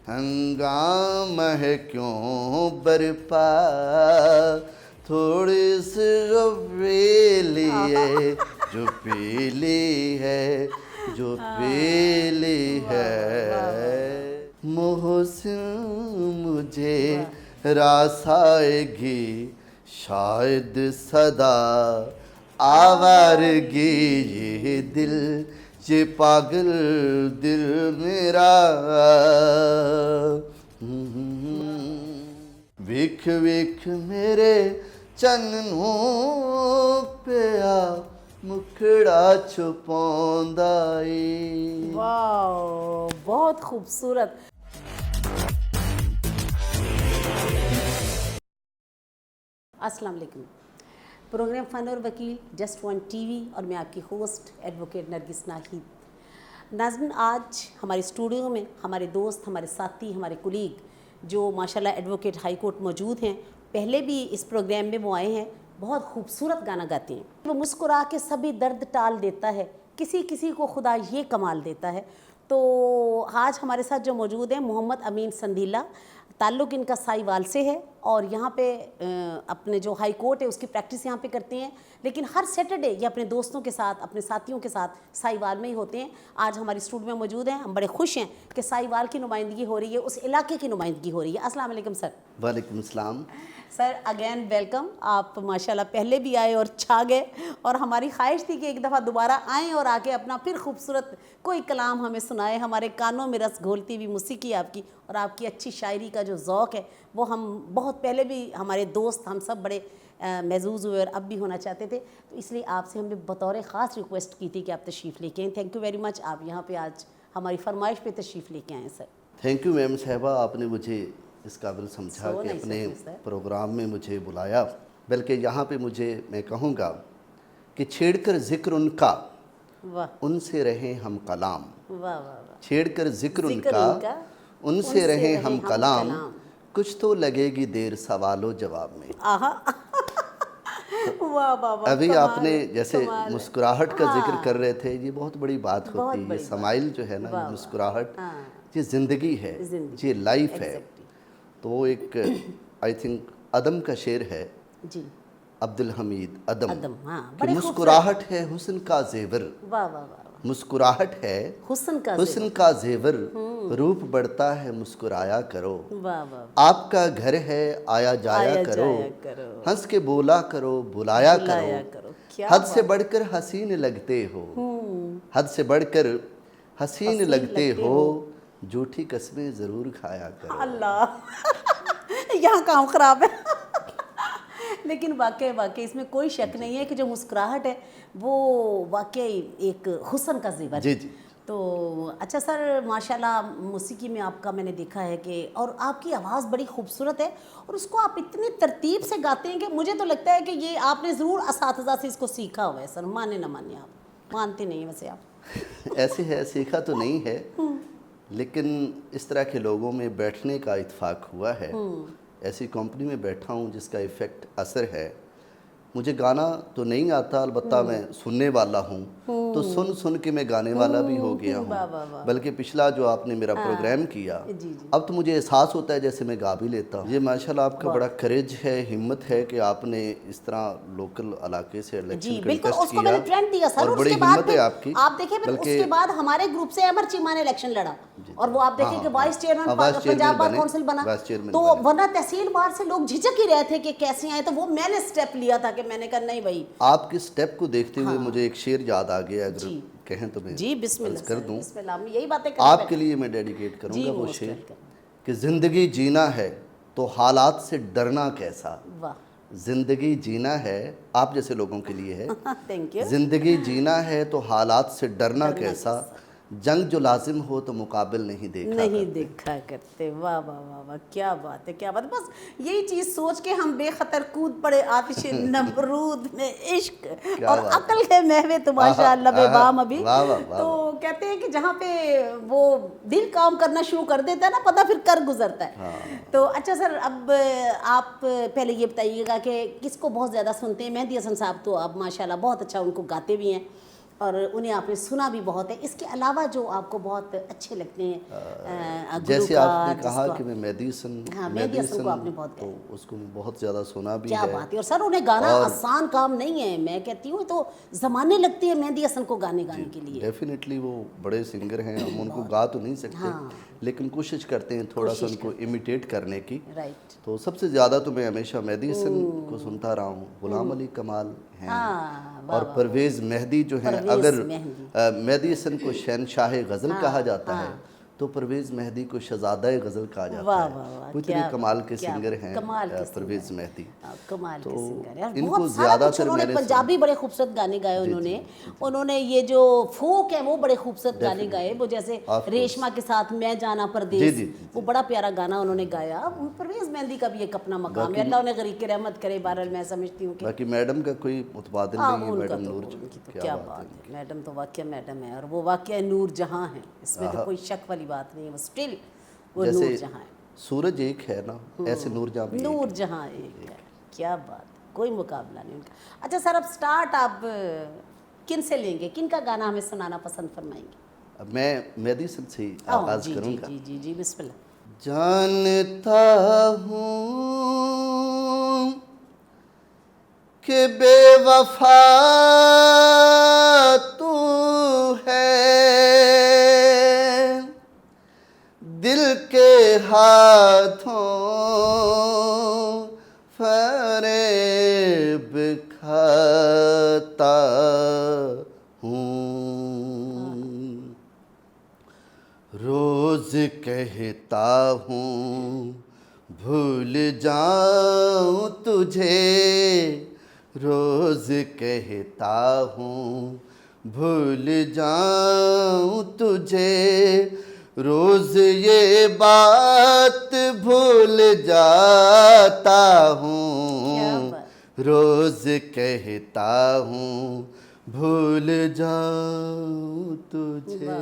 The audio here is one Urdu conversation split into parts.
ہنگامہ ہے کیوں برپا، تھوڑی سی غفیلی ہے جو پیلی ہے، جو پیلی ہے۔ محسن مجھے راس آئے گی شاید صدا آوارگی، یہ دل یہ پاگل دل میرا، وکھ وکھ میرے چننوں پہ آ مکھڑا چھپوندا اے۔ واو، بہت خوبصورت۔ السلام علیکم، پروگرام فن اور وکیل جسٹ ون ٹی وی اور میں آپ کی ہوسٹ ایڈوکیٹ نرگس ناہید۔ ناظرین، آج ہمارے اسٹوڈیو میں ہمارے دوست، ہمارے ساتھی، ہمارے کولیگ جو ماشاءاللہ ایڈوکیٹ ہائی کورٹ موجود ہیں، پہلے بھی اس پروگرام میں وہ آئے ہیں، بہت خوبصورت گانا گاتے ہیں۔ وہ مسکرا کے سبھی درد ٹال دیتا ہے، کسی کسی کو خدا یہ کمال دیتا ہے۔ تو آج ہمارے ساتھ جو موجود ہیں محمد امین سندھیلا، تعلق ان کا سائی وال سے ہے اور یہاں پہ اپنے جو ہائی کورٹ ہے اس کی پریکٹس یہاں پہ کرتے ہیں، لیکن ہر سیٹرڈے یہ اپنے دوستوں کے ساتھ، اپنے ساتھیوں کے ساتھ سائی وال میں ہی ہوتے ہیں۔ آج ہماری اسٹوڈیو میں موجود ہیں، ہم بڑے خوش ہیں کہ سائی وال کی نمائندگی ہو رہی ہے، اس علاقے کی نمائندگی ہو رہی ہے۔ السلام علیکم سر۔ وعلیکم السلام سر، اگین ویلکم۔ آپ ماشاءاللہ پہلے بھی آئے اور چھا گئے، اور ہماری خواہش تھی کہ ایک دفعہ دوبارہ آئیں اور آ کے اپنا پھر خوبصورت کوئی کلام ہمیں سنائے۔ ہمارے کانوں میں رس گھولتی ہوئی موسیقی آپ کی اور آپ کی اچھی شاعری کا جو ذوق ہے وہ ہم بہت پہلے بھی ہمارے دوست ہم سب بڑے محظوظ ہوئے اور اب بھی ہونا چاہتے تھے، تو اس لیے آپ سے ہم نے بطور خاص ریکویسٹ کی تھی کہ آپ تشریف لے کے آئیں۔ تھینک یو ویری مچ، آپ یہاں پہ آج ہماری فرمائش پہ تشریف لے کے آئیں سر۔ تھینک یو میم صاحبہ، آپ نے مجھے اس قابل سمجھا کہ اپنے پروگرام میں مجھے بلایا، بلکہ یہاں پہ میں کہوں گا کہ چھیڑ کر ذکر ان کا ان سے رہیں ہم کلام، چھیڑ کر ذکر ان کا ان سے رہیں ہم کلام، کچھ تو لگے گی دیر سوال و جواب میں۔ ابھی آپ نے جیسے مسکراہٹ کا ذکر کر رہے تھے، یہ بہت بڑی بات ہوتی ہے۔ یہ سمائل جو ہے نا، یہ مسکراہٹ، یہ زندگی ہے، یہ لائف ہے۔ تو وہ ایک آئی تھنک عدم کا شعر ہے، عبدالحمید عدم، کہ مسکراہٹ ہے حسن کا زیور، مسکراہٹ ہے حسن کا زیور، روپ بڑھتا ہے مسکرایا کرو، آپ کا گھر ہے آیا جایا کرو، ہنس کے بولا کرو بلایا کرو، حد سے بڑھ کر حسین لگتے ہو، حد سے بڑھ کر حسین لگتے ہو، جھوٹی قسمیں ضرور کھایا کرو۔ اللہ، یہاں کام خراب ہے، لیکن واقعی اس میں کوئی شک نہیں ہے کہ جو مسکراہٹ ہے وہ واقعی ایک حسن کا زیور ہے۔ جی جی۔ تو اچھا سر، ماشاءاللہ موسیقی میں آپ کا میں نے دیکھا ہے کہ، اور آپ کی آواز بڑی خوبصورت ہے اور اس کو آپ اتنی ترتیب سے گاتے ہیں کہ مجھے تو لگتا ہے کہ یہ آپ نے ضرور اساتذہ سے اس کو سیکھا ہوا ہے سر، مانے نہ مانے، آپ مانتے نہیں ویسے آپ؟ ایسے ہے، سیکھا تو نہیں ہے، لیکن اس طرح کے لوگوں میں بیٹھنے کا اتفاق ہوا ہے، ایسی کمپنی میں بیٹھا ہوں جس کا ایفیکٹ اثر ہے۔ مجھے گانا تو نہیں آتا، البتہ میں سننے والا ہوں، تو سن کے میں گانے والا بھی ہو گیا ہوں۔ بلکہ پچھلا جو آپ نے میرا پروگرام کیا، اب تو مجھے احساس ہوتا ہے جیسے میں گا بھی لیتا ہوں۔ یہ ماشاءاللہ آپ کا بڑا کریج ہے، ہمت ہے کہ آپ نے اس طرح لوکل علاقے سے الیکشن کنٹیسٹ کیا، اور بڑی ہمت ہے آپ کی۔ آپ دیکھیں پھر اس کے بعد ہمارے گروپ سے امر چیمہ نے الیکشن لڑا، اور وہ آپ دیکھیں کہ vice chairman Punjab bar council بنا، تو ورنہ تحصیل بار سے لوگ جھجک ہی رہے تھے کہ کیسے آئے، تو وہ میں نے سٹیپ لیا تھا کہ میں نے کہا نہیں بھائی۔ آپ کے سٹیپ کو دیکھتے ہوئے مجھے ایک شعر یاد آ گیا، اگر کہیں تو میں عرض کر دوں، یہی باتیں آپ کے لیے میں ڈیڈیکیٹ کروں گا وہ شعر، کہ زندگی جینا ہے تو حالات سے ڈرنا کیسا، زندگی جینا ہے آپ جیسے لوگوں کے لیے ہے، زندگی جینا ہے تو حالات سے ڈرنا کیسا، جنگ جو لازم ہو تو مقابل نہیں دیکھا کرتے۔ واہ واہ واہ واہ، کیا بات ہے، کیا بات ہے۔ بس یہی چیز سوچ کے ہم بے خطر کود پڑے آتش نمرود میں عشق اور عقل کے محوے تو ماشاءاللہ بے بام ابھی۔ تو کہتے ہیں کہ جہاں پہ وہ دل کام کرنا شروع کر دیتا ہے نا، پتہ پھر کر گزرتا ہے۔ تو اچھا سر، اب آپ پہلے یہ بتائیے گا کہ کس کو بہت زیادہ سنتے ہیں؟ مہدی حسن صاحب تو آپ ماشاءاللہ بہت اچھا ان کو گاتے بھی ہیں، اور انہیں آپ نے سنا بھی بہت ہے. اس کے علاوہ جو آپ کو بہت اچھے لگتے ہیں جیسے آپ نے کہا کہ میں مہدی حسن کو آپ نے بہت تو اس کو بہت زیادہ سنا بھی کیا ہے. بات ہے. اور سر انہیں گانا آسان کام نہیں ہے, میں کہتی ہوں تو زمانے لگتے ہیں مہدی حسن کو گانے کے لیے. ڈیفینیٹلی وہ بڑے سنگر ہیں, ہم ان کو گا تو نہیں سکتے لیکن کوشش کرتے ہیں تھوڑا سا ان کو امیٹیٹ کرنے کی. رائٹ. تو سب سے زیادہ تو میں ہمیشہ مہدی حسن کو سنتا رہا ہوں. غلام علی کمال ہیں اور پرویز مہدی جو ہیں. اگر مہدی حسن کو شہنشاہ غزل کہا جاتا ہے تو پرویز مہدی کو شہزادہ غزل کہا جاتا ہے. وہ اتنے کمال کے سنگر ہیں پرویز مہدی. کمال کے سنگر ہیں. ان بہت کو سارا زیادہ کچھ تر انہوں نے میں نے پنجابی بڑے خوبصورت گانے گائے انہوں نے یہ جو فوک ہے وہ بڑے خوبصورت گانے گائے. وہ جیسے ریشما کے ساتھ میں جانا پردیس, وہ بڑا پیارا گانا انہوں نے گایا. پرویز مہندی کا بھی ایک اپنا مقام ہے, اللہ انہیں غریق رحمت کرے. بہرحال میں سمجھتی ہوں کہ باقی میڈم کا کوئی متبادل نہیں ہے. میڈم نور کیا بات ہے, میڈم تو واقعہ میڈم ہے, اور وہ واقعہ نور جہاں ہے, اس میں تو کوئی شک والی بات نہیں ہے. وہ اسٹل وہ نور جہاں ہے. سورج ایک ہے نا, ایسے نور جہاں بھی نور جہاں ایک ہے. کیا بات, کوئی مقابلہ نہیں ان کا. اچھا سر, اب سٹارٹ آپ کن سے لیں گے, کن کا گانا ہمیں سنانا پسند فرمائیں گے؟ اب میں مہدی حسن سے آغاز کروں گا. جی بسم اللہ. جانتا ہوں کہ بے وفا تو ہے, دل کے ہاتھوں فریب کھاتا ہوں. روز کہتا ہوں بھول جاؤں تجھے, روز کہتا ہوں بھول جاؤں تجھے, روز یہ بات بھول جاتا ہوں, روز کہتا ہوں بھول جاؤں تجھے.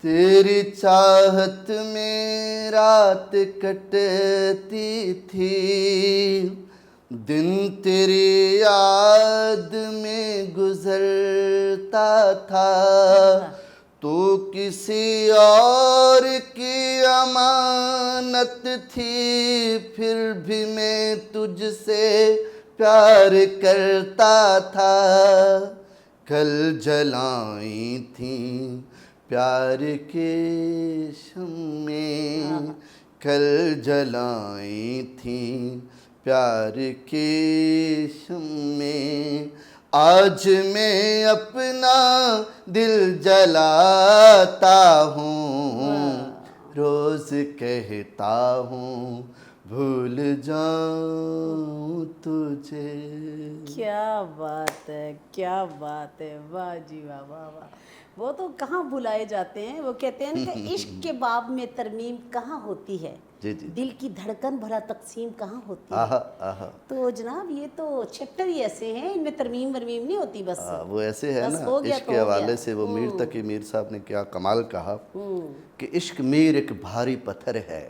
تیری چاہت میں رات کٹتی تھی, دن تیری یاد میں گزرتا تھا, تو کسی اور کی امانت تھی, پھر بھی میں تجھ سے پیار کرتا تھا. کل جلائی تھیں پیار کے شمیں, کل جلائی تھیں پیار کے شمیں, آج میں اپنا دل جلاتا ہوں, روز کہتا ہوں بھول جاؤں تجھے. کیا بات ہے, کیا بات ہے, واہ جی واہ, واہ واہ. وہ تو کہاں بھلائے جاتے ہیں. وہ کہتے ہیں کہ عشق کے باب میں ترمیم کہاں ہوتی ہے, دل کی دھڑکن بھرا تقسیم کہاں ہوتی ہے. تو جناب یہ تو چیپٹر ہی ایسے ہیں, ان میں ترمیم ورمیم نہیں ہوتی. بس وہ ایسے ہے نا, عشق کے حوالے سے وہ میر تقی میر صاحب نے کیا کمال کہا کہ عشق میر ایک بھاری پتھر ہے,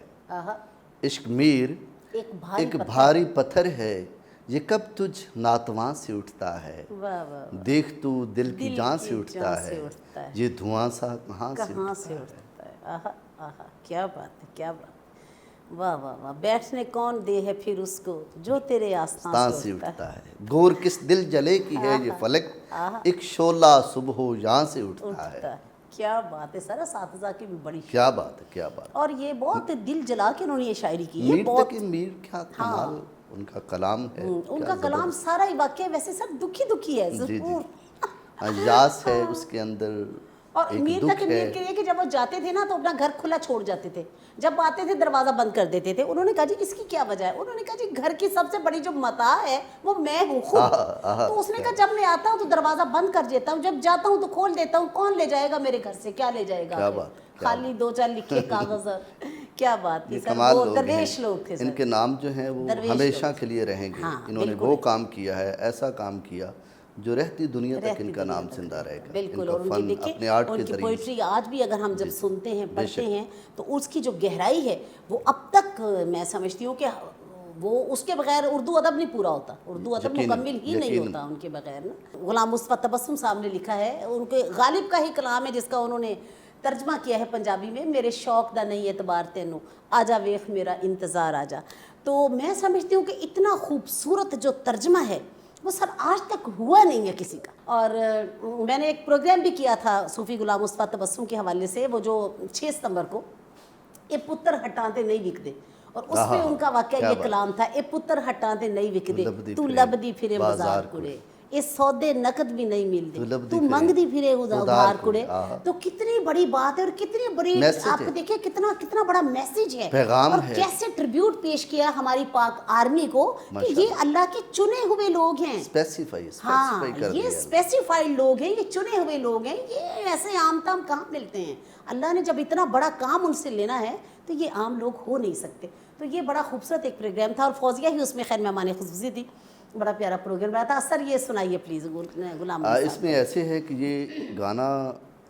عشق میر ایک بھاری پتھر ہے, یہ کب تجھ ناتواں سے اٹھتا ہے, دیکھ تو دل کی جان سے اٹھتا ہے, یہ دھواں سا کہاں سے اٹھتا ہے. آہا آہا, کیا بات ہے, کیا بات. واہ واہ واہ. بیٹھنے کون دے ہے پھر اس کو جو تیرے آستاں سے اٹھتا ہے. گور کس دل جلے کی ہے یہ فلک, ایک شعلہ صبح و یہاں سے اٹھتا ہے. کیا بات ہے سر, اساتذہ کی بھی بڑی کیا بات ہے, کیا بات. اور یہ بہت دل جلا کے انہوں نے یہ شاعری کی ہے. میر تقی میر کیا کمال ان کا کلام ہے, ان کا کلام سارا ہی واقعہ ویسے سر دکھی ہے ضرور. یاس ہے اس کے اندر, اور میر تقی میر کے لیے کہ جب وہ جاتے تھے نا تو اپنا گھر کھلا چھوڑ جاتے تھے, جب آتے تھے دروازہ بند کر دیتے تھے. انہوں نے کہا جی اس کی کیا وجہ ہے, انہوں نے کہا جی گھر کی سب سے بڑی جو متاع ہے وہ میں ہوں خود. تو اس نے کہا جب میں آتا ہوں تو دروازہ بند کر دیتا ہوں, جب جاتا ہوں تو کھول دیتا ہوں, کون لے جائے گا میرے گھر سے, کیا لے جائے گا, خالی 2-4 لکھے کاغذ. کیا بات تھی سر, وہ درویش لوگ تھے سر. ان کے نام جو ہیں وہ ہمیشہ کے لیے رہیں گے. انہوں نے وہ کام کیا ہے, ایسا کام کیا جو رہتی دنیا تک ان کا نام زندہ رہے گا. بالکل. اور ان کی دیکھیں ان کی پوئٹری آج بھی اگر ہم جب سنتے ہیں پڑھتے ہیں تو اس کی جو گہرائی ہے وہ اب تک میں سمجھتی ہوں کہ وہ اس کے بغیر اردو ادب نہیں پورا ہوتا، اردو ادب مکمل ہی نہیں ہوتا ان کے بغیر نا۔ غلام مصطفیٰ تبسم صاحب نے لکھا ہے، ان کے غالب کا ہی کلام ہے جس کا انہوں نے ترجمہ کیا ہے پنجابی میں، میرے شوق دا نہیں اعتبار تینوں، آجا ویخ میرا انتظار آجا۔ تو میں سمجھتی ہوں کہ اتنا خوبصورت جو ترجمہ ہے وہ سر آج تک ہوا نہیں ہے کسی کا۔ اور میں نے ایک پروگرام بھی کیا تھا صوفی غلام مصطفیٰ تبسم کے حوالے سے، وہ جو 6 ستمبر کو، اے پتر ہٹاندے نہیں وکدے، اور اس میں ان کا واقعہ یہ کلام تھا، اے پتر ہٹاندے نہیں وکدے، تو لبدی پھرے بازار کڑے، اے سودے نقد بھی نہیں ملتے، تو منگ دی پھرے ادھار کڑے۔ تو کتنی بڑی بات ہے اور کتنی بڑی، آپ دیکھیں کتنا بڑا میسیج ہے، پیغام اور کیسے ٹریبیوٹ پیش کیا ہماری پاک آرمی کو کہ یہ اللہ کے چنے ہوئے لوگ ہیں۔ ہاں، یہ اسپیسیفائڈ لوگ ہیں، یہ چنے ہوئے لوگ ہیں، یہ ایسے عام تام کہاں ملتے ہیں۔ اللہ نے جب اتنا بڑا کام ان سے لینا ہے تو یہ عام لوگ ہو نہیں سکتے۔ تو یہ بڑا خوبصورت ایک پروگرام تھا، اور فوزیہ ہی اس میں خیر مہمان خصوصی تھی، بڑا پیارا پروگرام رہا تھا۔ سر یہ سنائیے پلیز غلام صاحب۔ اس میں ایسے ہے کہ یہ گانا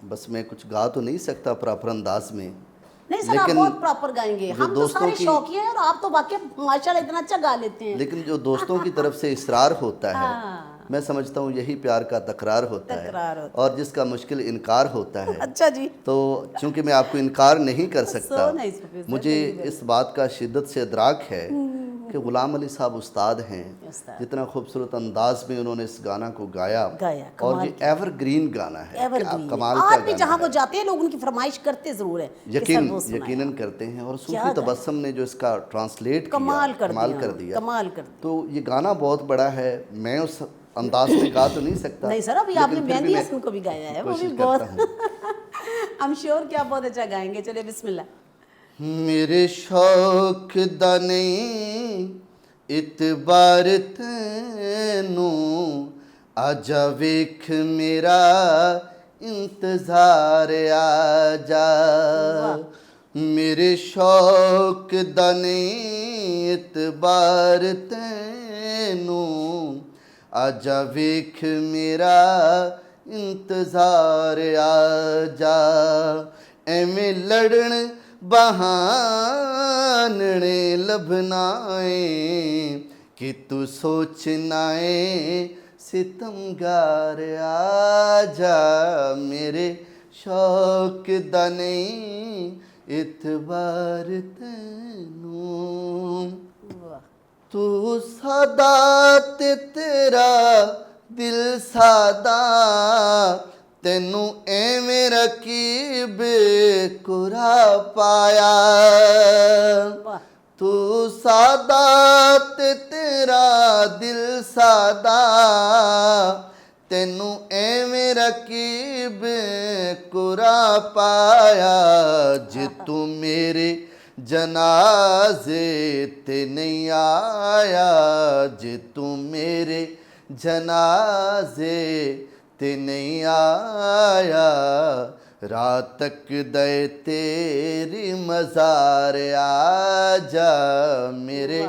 بس میں کچھ گا تو نہیں سکتا پراپر انداز میں، نہیں سر، آپ بہت پراپر گائیں گے، ہم تو سارے شوقیے ہیں، اور آپ تو واقعی ماشاءاللہ اتنا اچھا گا لیتے ہیں۔ لیکن جو دوستوں کی طرف سے اصرار ہوتا ہے، میں سمجھتا ہوں یہی پیار کا تکرار ہوتا ہے، اور جس کا مشکل انکار ہوتا ہے۔ اچھا جی، تو چونکہ میں آپ کو انکار نہیں کر سکتا، مجھے اس بات کا شدت سے ادراک ہے کہ غلام علی صاحب استاد ہیں، جتنا خوبصورت انداز میں انہوں نے اس گانا کو گایا، اور یہ ایور گرین گانا ہے، کمال کا آج بھی جہاں وہ جاتے ہیں لوگ ان کی فرمائش کرتے ضرور ہیں، یقیناً کرتے ہیں۔ اور صوفی تبسم نے جو اس کا ٹرانسلیٹ کیا، کمال کر دیا۔ تو یہ گانا بہت بڑا ہے، میں اس انداز میں گا تو نہیں سکتا۔ نہیں سر، ابھی آپ نے مہندی حسن کو بھی گایا ہے، وہ بھی بہت I'm sure کہ آپ بہت اچھا گائیں گے۔ چلے بسم اللہ۔ میرے شوق دا نہیں اعتبار تینوں، آجا ویکھ میرا انتظار آجا۔ میرے شوق دا نہیں اعتبار تینوں، آجا ویکھ میرا انتظار آجا۔ ایویں لڑن بہاننے لبھنا ہے کہ تو سوچنا ہے ستمگار آجا۔ میرے شوق دا نہیں اعتبار تینوں، تو سادہ تے تیرا دل سادہ، تینوں ایویں رکیب قرا پایا۔ تو سادہ تے تیرا دل سادہ، تینوں ایویں رکیب قرا پایا۔ جے تو میرے جنازے تے نہیں آیا، جے تو میرے جنازے تے نہیں آیا، رات تک دے تیری مزار آجا۔ میرے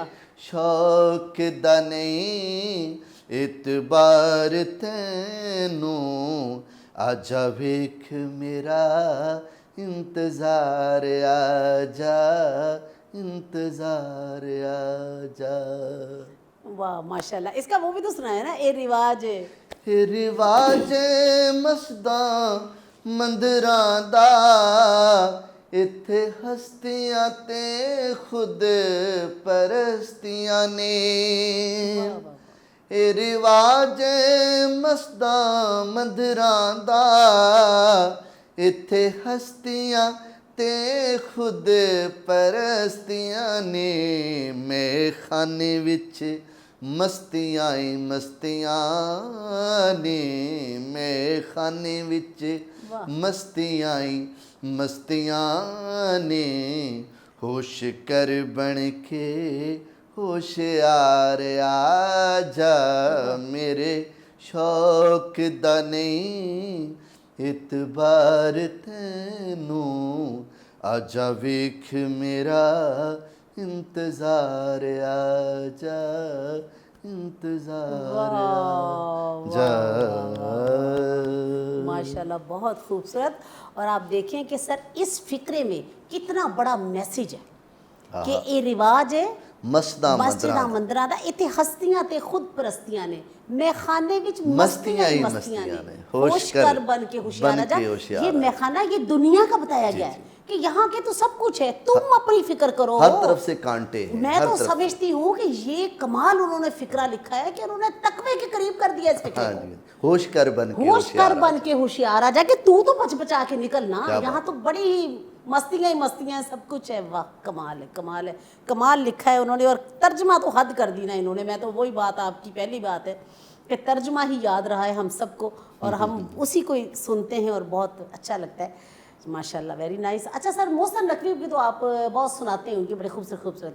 شوق دا نہیں اعتبار تینوں، آجا ویکھ میرا انتظار آجا، انتظار آجا۔ واہ ماشاءاللہ، اس کا وہ بھی تو سنا ہے نا، اے رواج رواج مسداں مندراں دا، اتھے ہستیاں تے خود پرستیاں نے۔ اے رواج مسداں مندراں دا، اتھے ہستیاں تے خود پرستیاں نے۔ میں خانے وچ مستیاں ہی مستیاں نے، میں خانے وچ مستیاں ہی مستیاں نے۔ ہوش کر بن کے ہوشیار آجا، میرے شوق دا نہیں اعتبار تینوں، آجا ویکھ میرا انتظار آجا، انتظار آجا۔ ماشاءاللہ بہت خوبصورت۔ اور آپ دیکھیں کہ سر اس فقرے میں کتنا بڑا میسیج ہے ਕਿ ਇਹ ਰਿਵਾਜ ਹੈ ਮਸਜਿਦਾਂ ਮੰਦਰਾਂ ਦਾ। ਇੱਥੇ ਹਸਤੀਆਂ ਤੇ ਖੁਦ ਪ੍ਰਸਤੀਆਂ ਨੇ, ਮੈਖਾਨੇ ਵਿੱਚ ਮਸਤੀਆਂ ਹੀ ਮਸਤੀਆਂ ਨੇ। ہوش کر بن کے ہوشیار آ جا، یہ میخانہ یہ دنیا کا بتایا گیا ہے کہ یہاں کے تو سب کچھ ہے، تم اپنی فکر کرو، ہر طرف سے کانٹے ہیں۔ میں تو سمجھتی ہوں کہ یہ کمال انہوں نے فکرہ لکھا ہے کہ انہوں نے تقوی کے قریب کر دیا اس فکرے کو۔ ہوش کر بن کے ہوشیار آ جا کہ تو بچ بچا کے نکلنا، یہاں تو بڑی ہی مستیاں ہی مستیاں ہیں، سب کچھ ہے۔ واہ کمال ہے، کمال ہے، کمال لکھا ہے انہوں نے، اور ترجمہ تو حد کر دی نا انہوں نے۔ میں تو وہی بات آپ کی پہلی بات ہے کہ ترجمہ ہی یاد رہا ہے ہم سب کو، اور ہم اسی کو سنتے ہیں اور بہت اچھا لگتا ہے۔ ماشاء اللہ، ویری نائس۔ اچھا سر، محسن نقوی بھی تو آپ بہت سناتے ہیں، ان کی بڑے خوبصورت خوبصورت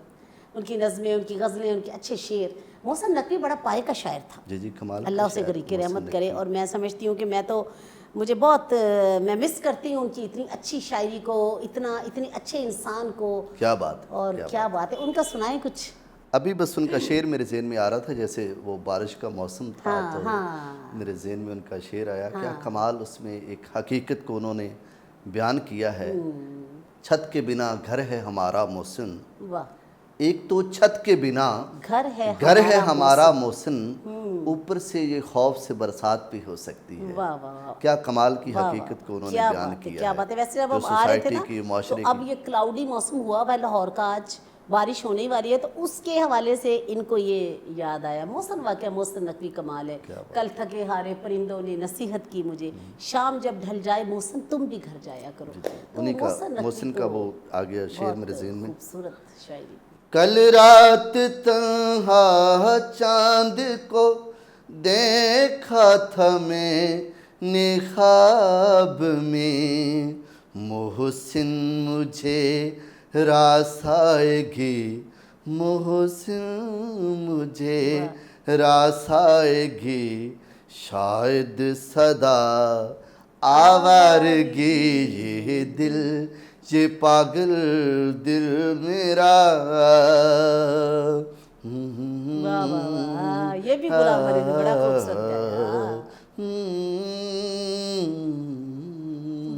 ان کی نظمیں، ان کی غزلیں، ان کے اچھے شعر۔ محسن نقوی بڑا پائے کا شاعر تھا، جی کمال، اللہ اسے غریق رحمت کرے۔ اور میں سمجھتی ہوں کہ مجھے بہت میں مس کرتی ہوں ان کی اتنی اچھی شاعری کو، اتنی اچھے انسان کو۔ کیا بات، اور کیا بات ہے، ان کا سنائیں کچھ۔ ابھی بس ان کا شعر میرے ذہن میں آ رہا تھا، جیسے وہ بارش کا موسم تھا تو میرے ذہن میں ان کا شعر آیا۔ کیا کمال اس میں ایک حقیقت کو انہوں نے بیان کیا ہے۔ چھت کے بنا گھر ہے ہمارا محسن، ایک تو چھت کے بنا گھر ہے ہمارا محسن، اوپر سے یہ خوف سے برسات بھی ہو سکتی ہے۔ کیا کمال کی حقیقت کو انہوں نے بیان کیا ہے۔ کیا بات ہے۔ ویسے جب ہم آ رہے تھے نا تو اب یہ کلاؤڈی موسم ہوا ہوا ہے لاہور کا، آج بارش ہونے ہی والی ہے، تو اس کے حوالے سے ان کو یہ یاد آیا۔ محسن واقعہ محسن نقوی کمال ہے۔ کل تھکے ہارے پرندوں نے نصیحت کی مجھے، شام جب ڈھل جائے محسن تم بھی گھر جایا کرو۔ انہی کا محسن کا وہ آگیا شعر میرے ذہن میں۔ خوبصورت شاعری۔ کل رات تنہا چاند کو دیکھا تھا میں نے خواب میں، محسن مجھے راس آئے گی، محسن مجھے راس آئے گی، شاید صدا آوارگی، یہ دل یہ پاگل دل میرا۔ یہ بھی غلام علی نے بڑا خوبصورت ہے۔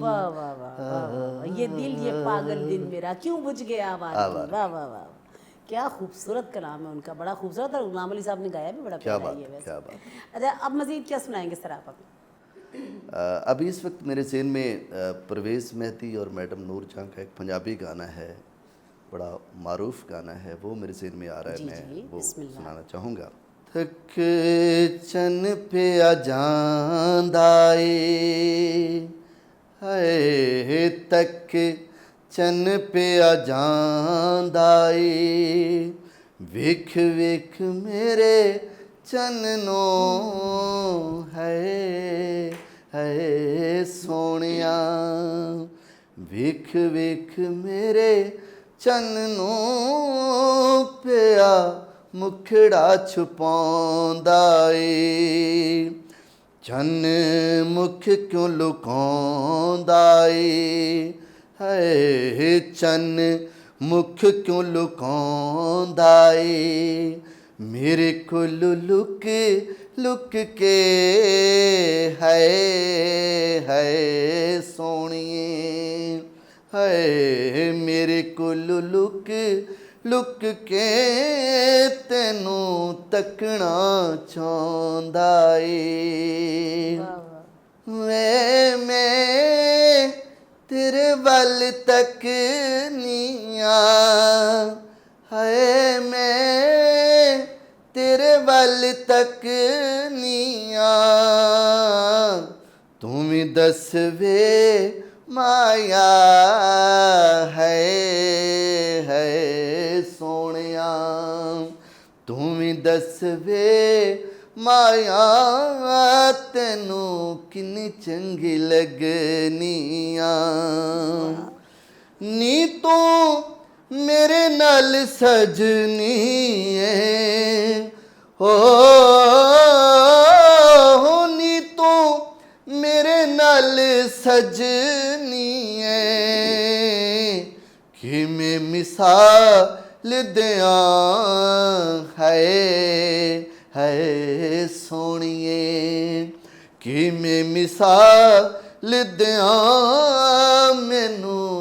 واہ واہ واہ، یہ دل یہ پاگل دل میرا کیوں بجھ گیا آوارگی۔ واہ واہ واہ، کیا خوبصورت کلام ہے ان کا، بڑا خوبصورت۔ اور غلام علی صاحب نے گایا بھی بڑا پیارا ہے ویسے۔ اچھا اب مزید کیا سنائیں گے سر آپ؟ ابھی اس وقت میرے ذہن میں پرویز مہدی اور میڈم نور جہاں کا ایک پنجابی گانا ہے، بڑا معروف گانا ہے، وہ میرے ذہن میں آ رہا ہے، میں وہ سنانا چاہوں گا۔ تھک چن پہ جاندہ اے، ہائے تک چن پہ جاندہ اے، ویکھ ویکھ میرے چننوں، ہے ہے سونیاں، ویکھ ویکھ میرے چننوں، پیا مکھڑا چھپاوندا اے، چن مکھ کیوں لکاوندا اے، ہے چن مکھ کیوں لکاوندا اے، میرے کول لک لک کے، ہے سونیے، ہے میرے کول لک لک کے تینوں تکنا چاہندا اے، وے میں تیرے ول تکنیاں، ہے میں تیرے ول تکنیاں، تم دس وے مایا، ہے سونیاں، تم دس وے مایا، تینوں کنی چنگی لگنیاں، نی تو میرے نال سجنی ہے، نی تو میرے نال سجنی ہے، کہ میں مثال دیاں، ہے سونیے، کہ میں مثال دیاں، مینوں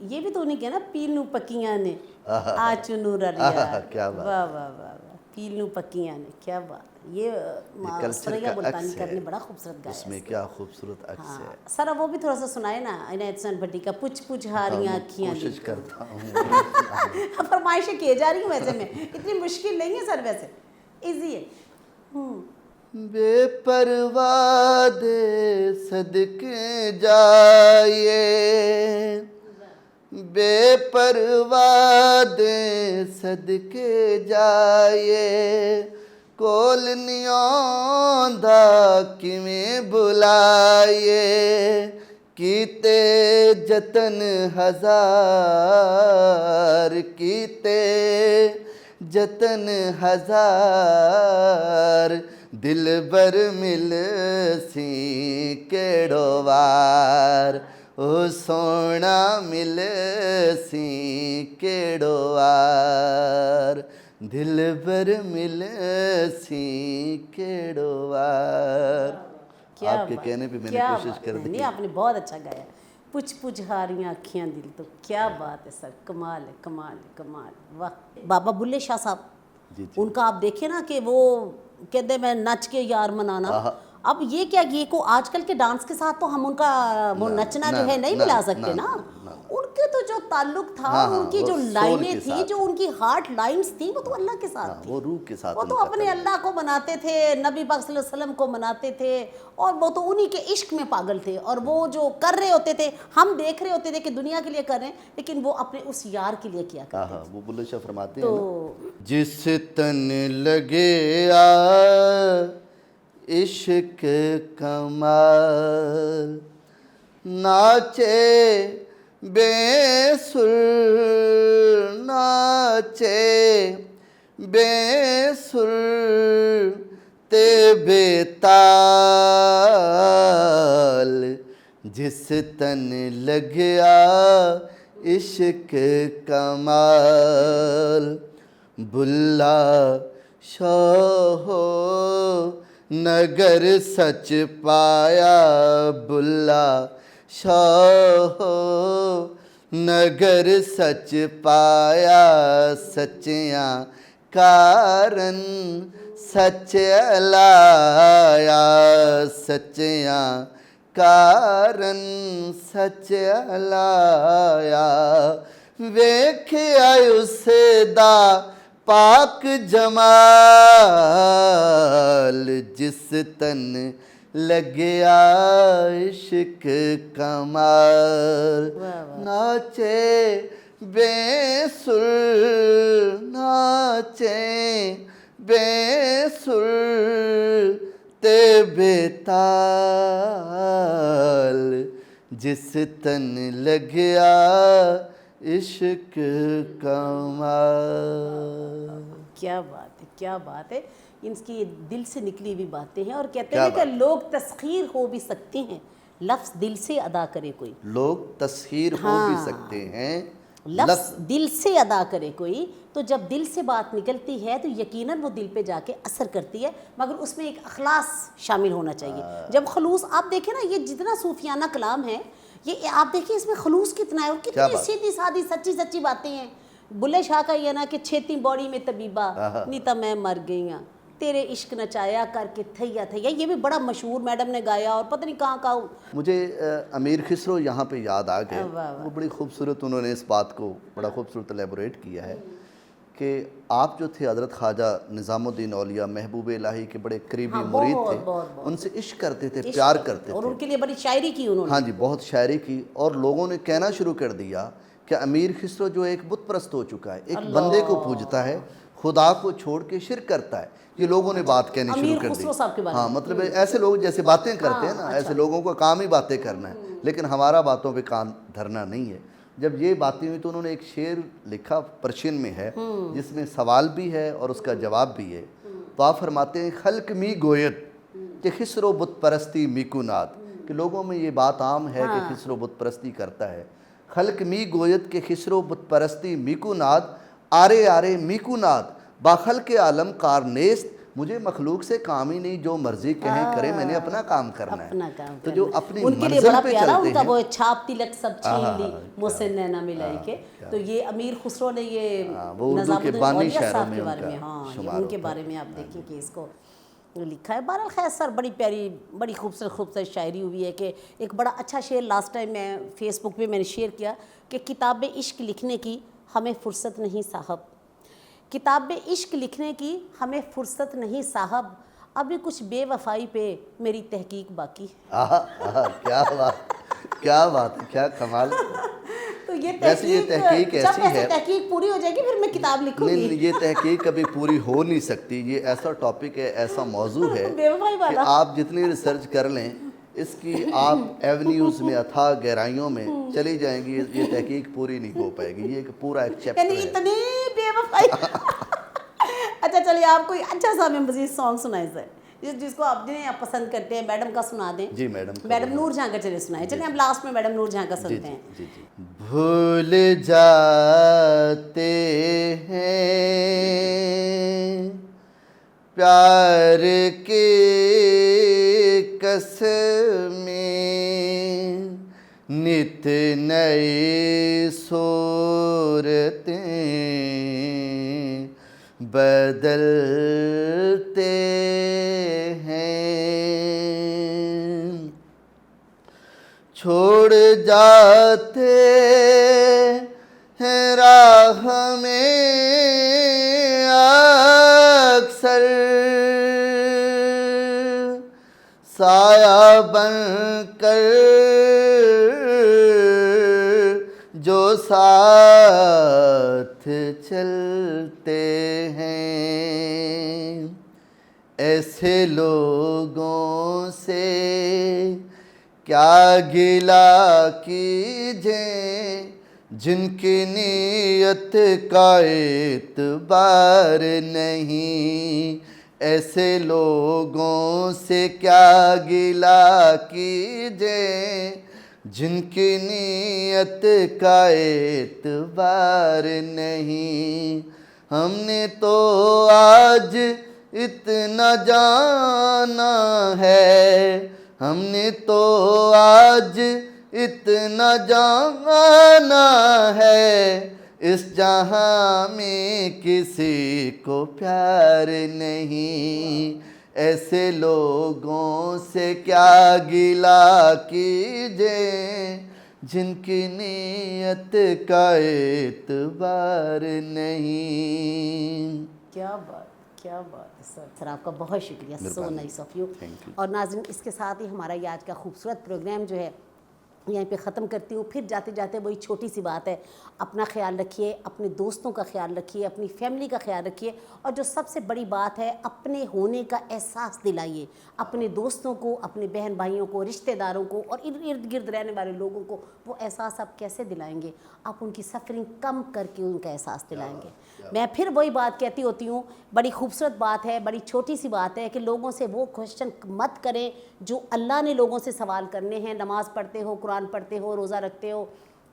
یہ بھی تو انہیں کیا نا پیلو پکیاں نے آچنو رلیا. کیا بات, واہ واہ واہ واہ, پیلو پکیاں نے, کیا بات. یہ سریا ملتانی صاحب نے بڑا خوبصورت گایا اس میں کیا خوبصورت عکس ہے. سر وہ بھی تھوڑا سا سنائے نا عنایت حسین بھٹی کا پچ پچ ہاریاں اکھیاں. کوشش کرتا ہوں. فرمائشیں کیے جا رہی ہوں ویسے میں, اتنی مشکل نہیں ہے سر, ویسے ایزی ہے. بے پرواہ دے صدقے جائیے, بے پرواہ دے صدقے جائیے, کول نہیں آندا کیویں بلائیے, کیتے جتن ہزار کیتے جتن ہزار, دل بر مل سی کیڑو وار, او سونا مل سی کیڑو وار, دل بر مل سی کیڑو وار. آپ کے کہنے پہ میں نے کوشش کر دی. نہیں, آپ نے بہت اچھا گایا. پچھ پچھ ہاریاں اکھیاں دل تو, کیا بات ہے سر, کمال ہے, کمال ہے, کمال. واہ. بابا بلے شاہ صاحب, ان کا آپ دیکھیں نا کہ وہ کہتے میں نچ کے یار منانا. اب یہ کیا, یہ کو آج کل کے ڈانس کے ساتھ تو ہم ان کا وہ نچنا جو ہے نہیں ملا سکتے نا. ان کے تو جو تعلق تھا, ان کی جو لائنیں تھیں, جو ان کی ہارٹ لائنز تھیں, وہ تو اللہ کے ساتھ تھی, وہ روح کے ساتھ. وہ تو اپنے اللہ کو مناتے تھے, نبی پاک صلی اللہ علیہ وسلم کو مناتے تھے, اور وہ تو انہی کے عشق میں پاگل تھے. اور وہ جو کر رہے ہوتے تھے, ہم دیکھ رہے ہوتے تھے کہ دنیا کے لیے کر رہے ہیں, لیکن وہ اپنے اس یار کے لیے کیا کرتے تھے. وہ بلے شاہ فرماتے ہیں نا, جس تن لگے آ عشق کمال, ناچے بے سر ناچے بے سر تے بے تال, جس تن لگیا عشق کمال, بلا شاہ نگر سچ پایا, بلا شاہ نگر سچ پایا, سچیاں کارن سچ الایا, سچیاں کارن سچ الایا, ویکھیا اس دا پاک جمال, جس تن لگیا عشق کمال, ناچے بے سر ناچے بے سر تے بے تال, جس تن لگیا عشق کمال. کیا بات ہے, کیا بات ہے. ان کی دل سے نکلی ہوئی باتیں ہیں, اور کہتے ہیں کہ لوگ تسخیر ہو بھی سکتے ہیں, لفظ دل سے ادا کرے کوئی. لوگ تسخیر ہو بھی سکتے ہیں, لفظ دل سے ادا کرے کوئی. تو جب دل سے بات نکلتی ہے تو یقیناً وہ دل پہ جا کے اثر کرتی ہے, مگر اس میں ایک اخلاص شامل ہونا چاہیے. جب خلوص, آپ دیکھیں نا, یہ جتنا صوفیانہ کلام ہے, یہ آپ دیکھیں اس میں خلوص کتنا ہے, اور کتنی سیدھی سادھی سچی سچی باتیں ہیں. بلے شاہ کا یہ نا کہ چھیتی باڑی میں طبیبہ نیتا میں مر گئی ہاں, تیرے عشق نچایا کر کے تھیا تھیا, یہ بھی بڑا مشہور میڈم نے گایا, اور پتہ نہیں کہاں کہاں. مجھے امیر خسرو یہاں پہ یاد آ گئے, وہ بڑی خوبصورت انہوں نے اس بات کو بڑا خوبصورت ایلیبوریٹ کیا ہے کہ آپ جو تھے حضرت خواجہ نظام الدین اولیاء محبوب الہی کے بڑے قریبی مرید تھے, ان سے عشق کرتے تھے, پیار کرتے تھے, اور ان کے لیے بڑی شاعری کی انہوں نے. ہاں جی, بہت شاعری کی, اور لوگوں نے کہنا شروع کر دیا کہ امیر خسرو جو ایک بت پرست ہو چکا ہے, ایک بندے کو پوجتا ہے, خدا کو چھوڑ کے شرک کرتا ہے. یہ لوگوں نے بات کہنی شروع کر دی. ہاں, مطلب ایسے لوگ جیسے باتیں کرتے ہیں نا, ایسے لوگوں کا کام ہی باتیں کرنا ہے, لیکن ہمارا باتوں پہ کان دھرنا نہیں ہے. جب یہ باتیں ہوئی تو انہوں نے ایک شعر لکھا, پرشین میں ہے, جس میں سوال بھی ہے اور اس کا جواب بھی ہے. تو آپ فرماتے ہیں, خلق می گویت کہ خسرو بت پرستی میکو ناد, کہ لوگوں میں یہ بات عام ہے کہ خسرو بت پرستی کرتا ہے. خلق می گویت کہ خسرو بت پرستی میکو ناد, آرے آرے میکو ناد با خلق عالم کار نیست مجھے مخلوق سے کام ہی نہیں, جو مرضی کہیں کریں, میں نے اپنا کام کرنا ہے. اپنا کام تو جو اپنی ان کے لیے منزل بڑا پہ پیارا چلتے ان کا ہیں, وہ چھاپ تلک سب چھین لی محسن نینا ملائی کے, تو یہ امیر خسرو نے یہ وہ اردو نظام کے الدین بانی اولیاء شاعروں صاحب میں کے ان بارے کا میں, ہاں یہ شمار ان کے ہوتا ہے. بارے میں آپ دیکھیں کہ اس کو لکھا ہے. بہرحال خیر سر, بڑی پیاری بڑی خوبصورت شاعری ہوئی ہے. کہ ایک بڑا اچھا شعر لاسٹ ٹائم میں فیس بک پہ میں نے شیئر کیا کہ کتاب عشق لکھنے کی ہمیں فرصت نہیں صاحب, کتاب عشق لکھنے کی ہمیں فرصت نہیں صاحب, ابھی کچھ بے وفائی پہ میری تحقیق باقی ہے. کیا بات, کیا بات ہے, کیا کمال. تو یہ ویسے یہ تحقیق جب ایسی ایسے ہے, تحقیق پوری ہو جائے گی پھر میں کتاب لکھوں گی. نہیں, یہ تحقیق کبھی پوری ہو نہیں سکتی. یہ ایسا ٹاپک ہے, ایسا موضوع ہے بے وفائی کہ والا. آپ جتنی ریسرچ کر لیں, اس کی آپ ایونیوز میں اتھاہ گہرائیوں میں چلی جائیں گی, یہ تحقیق پوری نہیں ہو پائے گی. یہ ایک پورا ایک چیپٹر یعنی ہے. اتنی بے وفائی. اچھا چلیے آپ کوئی اچھا سا ہمیں مزید سانگ سنائیں سر, جس کو آپ جنہیں آپ پسند کرتے ہیں. میڈم کا سنا دیں. جی میڈم, میڈم نور جہاں کا چلے سنائیں. چلیے ہم لاسٹ میں میڈم نور جہاں کا سنتے ہیں. جی جی. بھول جاتے ہیں پیار کے قسمیں, نت نئی صورتیں بدلتے ہیں, چھوڑ جاتے ہیں راہ میں اکثر, سایہ بن کر جو ساتھ چلتے ہیں. ایسے لوگوں سے کیا گلہ کیجیں جن کی نیت کا اعتبار نہیں. ایسے لوگوں سے کیا گلہ کیجیں جن کی نیت کا اعتبار نہیں. ہم نے تو آج اتنا جانا ہے, ہم نے تو آج اتنا جانا ہے, اس جہاں میں کسی کو پیار نہیں. ایسے لوگوں سے کیا گلہ کیجیں جن کی نیت کا اعتبار نہیں. کیا بات, کیا بات ہے سر. سر آپ کا بہت شکریہ, سو نائس آف یو. اور ناظرین اس کے ساتھ ہی ہمارا یہ آج کا خوبصورت پروگرام جو ہے یہیں پہ ختم کرتی ہوں. پھر جاتے جاتے وہی چھوٹی سی بات ہے, اپنا خیال رکھیے, اپنے دوستوں کا خیال رکھیے, اپنی فیملی کا خیال رکھیے, اور جو سب سے بڑی بات ہے اپنے ہونے کا احساس دلائیے اپنے دوستوں کو, اپنے بہن بھائیوں کو, رشتہ داروں کو, اور ارد گرد رہنے والے لوگوں کو. وہ احساس آپ کیسے دلائیں گے؟ آپ ان کی سفرنگ کم کر کے ان کا احساس دلائیں گے. میں پھر وہی بات کہتی ہوتی ہوں, بڑی خوبصورت بات ہے, بڑی چھوٹی سی بات ہے کہ لوگوں سے وہ کوشچن مت کریں جو اللہ نے لوگوں سے سوال کرنے ہیں. نماز پڑھتے ہو, قرآن پڑھتے ہو, روزہ رکھتے ہو,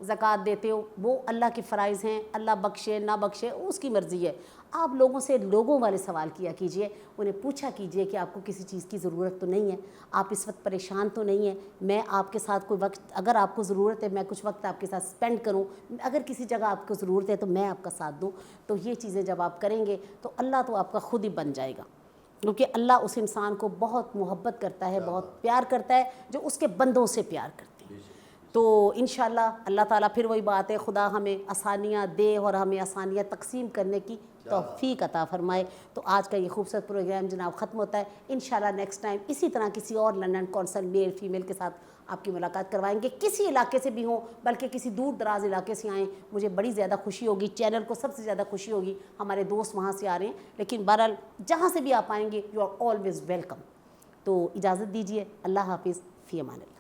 زکوٰۃ دیتے ہو, وہ اللہ کے فرائض ہیں. اللہ بخشے نہ بخشے اس کی مرضی ہے. آپ لوگوں سے لوگوں والے سوال کیا کیجئے, انہیں پوچھا کیجئے کہ آپ کو کسی چیز کی ضرورت تو نہیں ہے, آپ اس وقت پریشان تو نہیں ہیں, میں آپ کے ساتھ کوئی وقت, اگر آپ کو ضرورت ہے میں کچھ وقت آپ کے ساتھ سپینڈ کروں, اگر کسی جگہ آپ کو ضرورت ہے تو میں آپ کا ساتھ دوں. تو یہ چیزیں جب آپ کریں گے تو اللہ تو آپ کا خود ہی بن جائے گا, کیونکہ اللہ اس انسان کو بہت محبت کرتا ہے, بہت پیار کرتا ہے جو اس کے بندوں سے پیار کرتے ہیں. تو انشاءاللہ اللہ تعالیٰ پھر وہی بات ہے, خدا ہمیں آسانیاں دے اور ہمیں آسانیاں تقسیم کرنے کی توفیق عطا فرمائے. تو آج کا یہ خوبصورت پروگرام جناب ختم ہوتا ہے. انشاءاللہ نیکسٹ ٹائم اسی طرح کسی اور لندن کونسل میل فیمیل کے ساتھ آپ کی ملاقات کروائیں گے, کسی علاقے سے بھی ہوں, بلکہ کسی دور دراز علاقے سے آئیں, مجھے بڑی زیادہ خوشی ہوگی. چینل کو سب سے زیادہ خوشی ہوگی, ہمارے دوست وہاں سے آ رہے ہیں, لیکن بہرحال جہاں سے بھی آپ آئیں گے یو آر آلویز ویلکم. تو اجازت دیجیے, اللہ حافظ, فی امان اللہ.